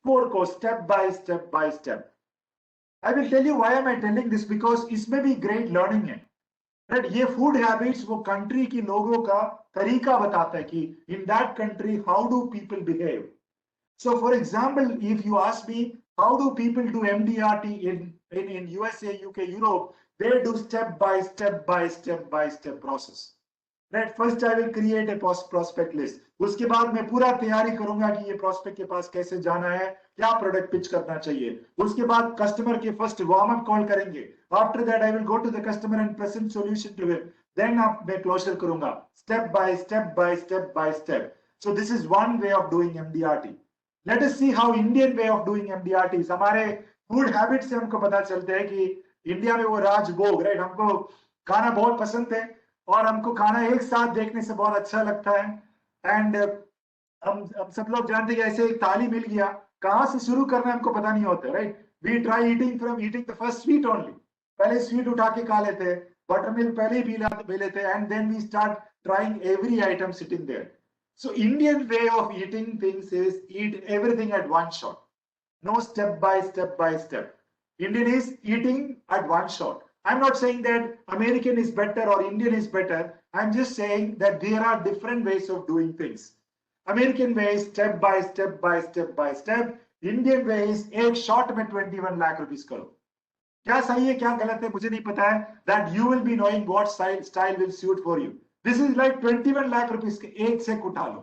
4 को step by step by step. I will tell you why am I telling this, because इसमें भी great learning है. Right? ये food habits वो country की लोगों का तरीका बताता है कि in that country how do people behave. So for example, if you ask me how do people do MDRT in USA, UK, Europe, they do step by step by step by step process. Right? First I will create a prospect list. उसके बाद मैं पूरा तैयारी करूंगा कि ये prospect के पास कैसे जाना है, क्या प्रोडक्ट पिच करना चाहिए. उसके बाद कस्टमर के फर्स्ट वार्म अप कॉल करेंगे. After that I will go to the customer and present solution to him. Then मैं क्लोजर करूंगा. Step by step by step by step. So this is one way of doing MDRT. Let us see how Indian way of doing MDRT is. हमारे food habit से हमको पता चलता है कि India में वो राजभोग, राइट, हमको खाना बहुत पसंद है और हमको खाना एक साथ देखने से बहुत अच्छा लगता है. एंड हम सब लोग जानते हैं कि ऐसे एक थाली मिल गया, कहां से शुरू करना है हमको पता नहीं होता, right. We try eating from eating the first sweet only. पहले स्वीट उठा के खा लेते, बटर मिल्क पहले ही पी लेते, and then we start trying every item sitting there. So Indian way of eating things is eat everything at one shot. No step by step by step. Indian is eating at one shot. I'm not saying that American is better or Indian is better. I'm just saying that there are different ways of doing things. American way is step by step by step by step. Indian way is एक shot में 21 lakh rupees करो. क्या सही है क्या गलत है मुझे नहीं पता है. That you will be knowing what style will suit for you. This is like 21 lakh rupees के एक चेक उठा लो,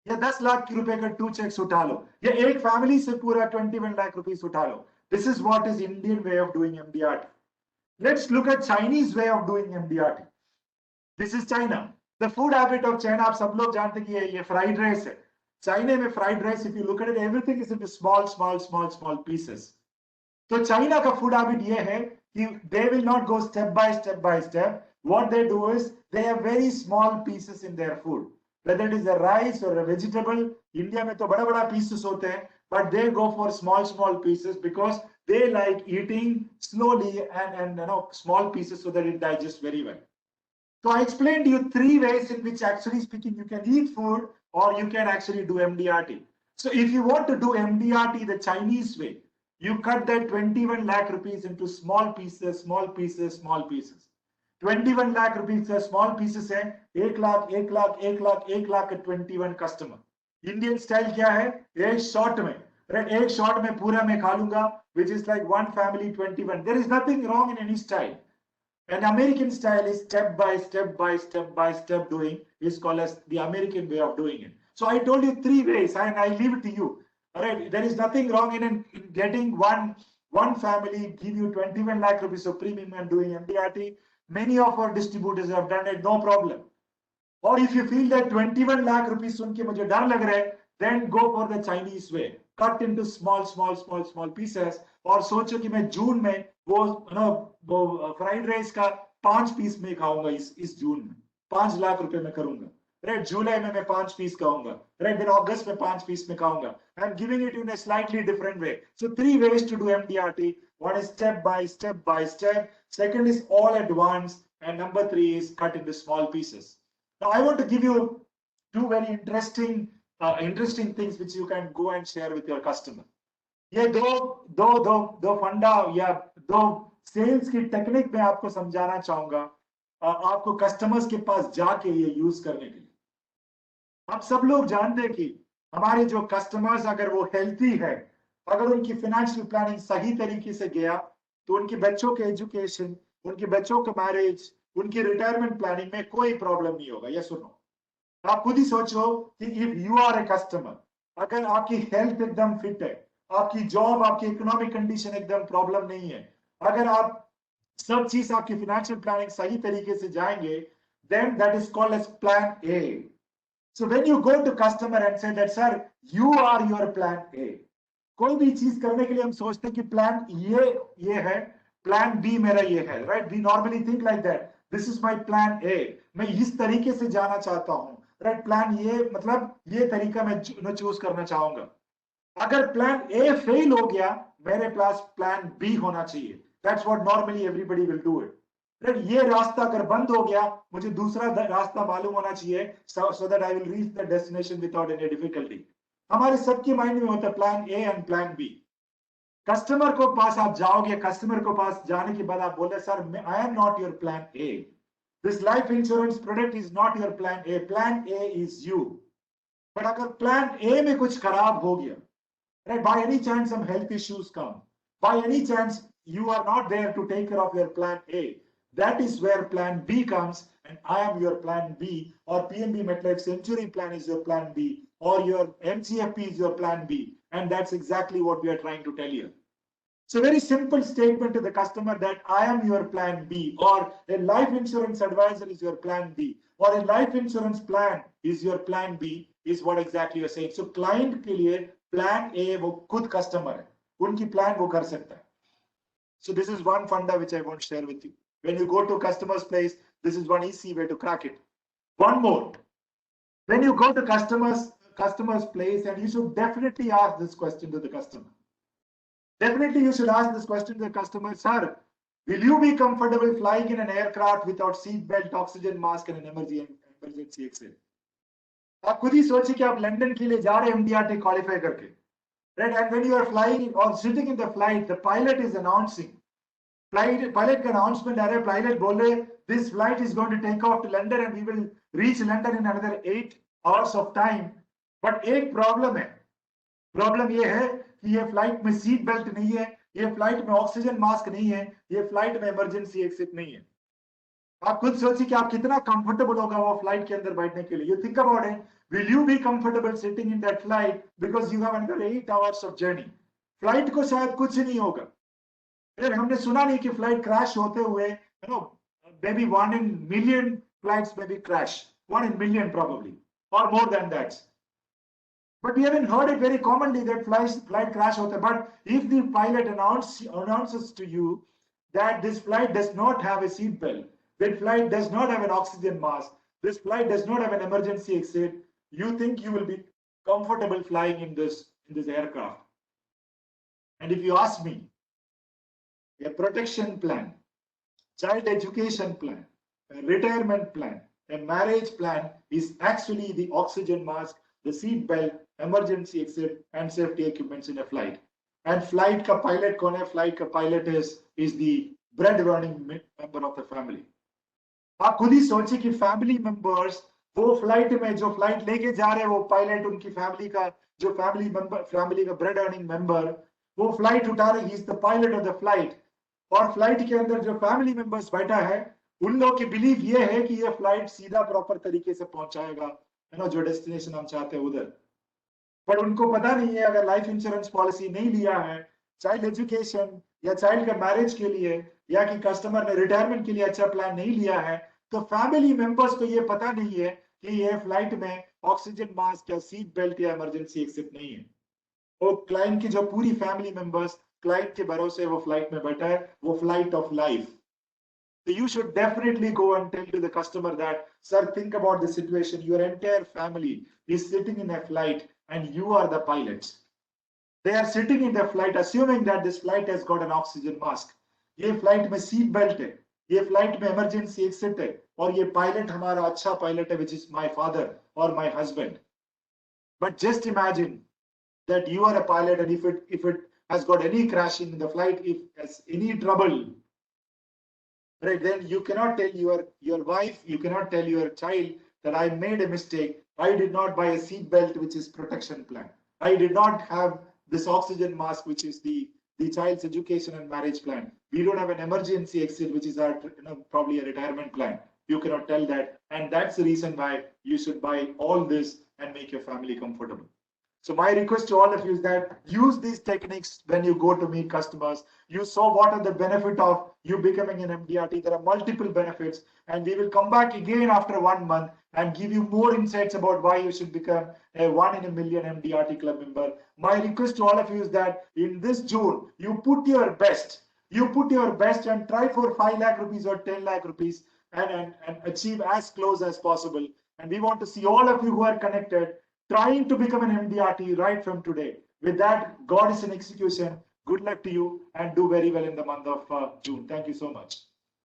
या 10 लाख रुपए का 2 चेक्स उठा लो, या एक फैमिली से पूरा 21 लाख रुपीस उठा लो. This is what is Indian way of doing MDRT. Let's look at Chinese way of doing MDRT. This is China. The food habit of China, आप सब लोग जानते हैं कि ये फ्राइड राइस है. चाइना में fried rice, if you look at it, everything is into small pieces. तो चाइना का फूड हैबिट ये है कि they will not go step by step. What they do is they have very small pieces in their food, whether it is a rice or a vegetable. India में तो बड़ा pieces होते हैं, but they go for small pieces because they like eating slowly and small pieces so that it digests very well. So I explained to you 3 ways in which actually speaking you can eat food or you can actually do MDRT. So if you want to do MDRT the Chinese way, you cut that 21 lakh rupees into small pieces. 21 lakh rupees का small pieces है, 1 lakh 21 customer. Indian style क्या है, एक shot में, right? एक shot में पूरा मैं खा लूंगा, which is like one family 21. There is nothing wrong in any style. An American style is step by step doing, is called as the American way of doing it. So I told you 3 ways and I leave it to you. All right, there is nothing wrong in getting one family give you 21 lakh rupees of premium and doing MDRT. Many of our distributors have done it, no problem. Or if you feel that 21 lakh rupees सुन के मुझे डर लग रहा है, then go for the Chinese way. Cut into small pieces. और सोचो कि मैं जून में वो फ्राइड राइस का 5 पीस में खाऊंगा इस जून में, 5 लाख रुपए में करूंगा. Right, जुलाई में मैं 5 पीस खाऊंगा, right, then अगस्त में 5 पीस में खाऊंगा. I'm giving it in a slightly different way. So 3 ways to do MDRT. One is step by step. Second is all at once, and number 3 is cut into small pieces. Now I want to give you 2 very interesting things which you can go and share with your customer. ये दो फंडा या 2 sales की technique मैं आपको समझाना चाहूंगा, आपको कस्टमर्स के पास जाके ये यूज करने के लिए. आप सब लोग जानते हैं कि हमारे जो कस्टमर्स अगर वो हेल्थी है, अगर उनकी फाइनेंशियल प्लानिंग सही तरीके से गया, तो उनके बच्चों के एजुकेशन, उनके बच्चों का मैरिज, उनकी रिटायरमेंट प्लानिंग में कोई प्रॉब्लम नहीं होगा. ये सुनो, आप खुद ही सोचो कि if you are a customer, अगर आपकी हेल्थ एकदम फिट है, आपकी जॉब, आपकी इकोनॉमिक कंडीशन एकदम प्रॉब्लम नहीं है, अगर आप सब चीज आपकी फाइनेंशियल प्लानिंग सही तरीके से जाएंगे, then that is called as plan A. So when you go to customer and say that sir you are your plan A, कोई भी चीज करने के लिए हम सोचते हैं कि प्लान ये है, प्लान बी मेरा ये है, right. We normally think like that, this is my plan A, मैं इस तरीके से जाना चाहता हूँ, राइट. प्लान ये मतलब ये तरीका मैं चूज करना चाहूंगा. अगर प्लान ए फेल हो गया, मेरे पास प्लान बी होना चाहिए. That's what normally everybody will do it. ये रास्ता अगर बंद हो गया, मुझे दूसरा रास्ता मालूम होना चाहिए, so that I will reach the destination without any difficulty. हमारे सबके माइंड में होता है plan A and plan B. Customer को पास आप जाओगे, कस्टमर को पास जाने के बाद आप बोले sir I am not your plan A, this life insurance product is not your plan A is you. But अगर प्लान ए में कुछ खराब हो गया, right, by any chance some health issues come, by any chance you are not there to take care of your plan A, that is where plan B comes, and I am your plan B, or PNB MetLife Century plan is your plan B, or your MCFP is your plan B, and that's exactly what we are trying to tell you. So very simple statement to the customer that I am your plan B, or a life insurance advisor is your plan B, or a life insurance plan is your plan B, is what exactly you're saying. So client के लिए plan A वो खुद customer है, उनकी plan वो कर सकता है. So this is one funda which I want to share with you. When you go to customer's place, this is one easy way to crack it. One more. When you go to customer's place, and you should definitely ask this question to the customer. Definitely you should ask this question to the customer, sir, will you be comfortable flying in an aircraft without seat belt, oxygen mask and an emergency exit? आप खुद ही सोचिए कि आप London के लिए जा रहे हैं MDRT क्वालिफाई करके, right? And when you are flying or sitting in the flight, the pilot is announcing, pilot का announcement आ रहा है, pilot बोल रहे this flight is going to take off to London and we will reach London in another 8 hours of time. But एक problem है, problem ये है कि ये फ्लाइट में सीट बेल्ट नहीं है, ये फ्लाइट में ऑक्सीजन मास्क नहीं है, ये फ्लाइट में इमरजेंसी एग्जिट नहीं है। आप खुद सोचिए कि आप कितना कंफर्टेबल होगा वो फ्लाइट के अंदर बैठने के लिए। You think about it, will you be comfortable sitting in that flight because you have under 8 hours of journey. Flight को शायद कुछ नहीं होगा, फिर हमने सुना नहीं कि फ्लाइट क्रैश होते हुए, you know, maybe 1 in million flights maybe crash, 1 in million probably, or more than that. But we haven't heard it very commonly that flight crash hota. But if the pilot announces to you that this flight does not have a seat belt, that flight does not have an oxygen mask, this flight does not have an emergency exit, you think you will be comfortable flying in this aircraft? And if you ask me, a protection plan, child education plan, a retirement plan, a marriage plan is actually the oxygen mask, the seat belt, emergency exit, and safety equipments in a flight. And flight ka pilot kaun hai? Flight ka pilot is the bread earning member of the family. आप खुद ही सोचिए कि family members वो flight में जो flight लेके जा रहे हैं, वो पायलट उनकी फैमिली का जो फैमिली का ब्रेड अर्निंग मेंबर, वो फ्लाइट उठा रहे, he is the pilot of the flight. और फ्लाइट के अंदर जो फैमिली मेंबर्स बैठा है, उन लोगों की बिलीव ये है कि ये फ्लाइट सीधा प्रॉपर तरीके से पहुंचाएगा, है ना, जो डेस्टिनेशन हम चाहते हैं उधर। पर उनको पता नहीं है, अगर लाइफ इंश्योरेंस पॉलिसी नहीं लिया है चाइल्ड एजुकेशन या चाइल्ड का मैरिज के लिए, या कि कस्टमर ने रिटायरमेंट के लिए अच्छा प्लान नहीं लिया है, तो फैमिली मेंबर्स को ये पता नहीं है कि ये फ्लाइट में ऑक्सीजन मास्क या सीट बेल्ट या इमरजेंसी एक्सिट नहीं है। और क्लाइंट की जो पूरी फैमिली मेंबर्स क्लाइंट के भरोसे वो फ्लाइट में बैठा है, वो flight of life. So you should definitely go and tell to the customer that, sir, think about the situation. Your entire family is sitting in a flight and you are the pilots. They are sitting in the flight assuming that this flight has got an oxygen mask. ये flight में seat belt है, ये flight में emergency exit है, और ये pilot हमारा अच्छा पायलट है, which is my father or my husband. But just imagine that you are a pilot, and if it has got any crashing in the flight, if has any trouble, right, then you cannot tell your wife, you cannot tell your child that I made a mistake. I did not buy a seat belt, which is protection plan. I did not have this oxygen mask, which is the child's education and marriage plan. We don't have an emergency exit, which is our, probably a retirement plan. You cannot tell that, and that's the reason why you should buy all this and make your family comfortable. So my request to all of you is that use these techniques when you go to meet customers. You saw what are the benefit of you becoming an MDRT. There are multiple benefits, and we will come back again after 1 month and give you more insights about why you should become a 1 in a million MDRT club member. My request to all of you is that in this June, you put your best. You put your best and try for 5 lakh rupees or 10 lakh rupees and achieve as close as possible. And we want to see all of you who are connected trying to become an MDRT right from today. With that, God is in execution. Good luck to you and do very well in the month of June. Thank you so much.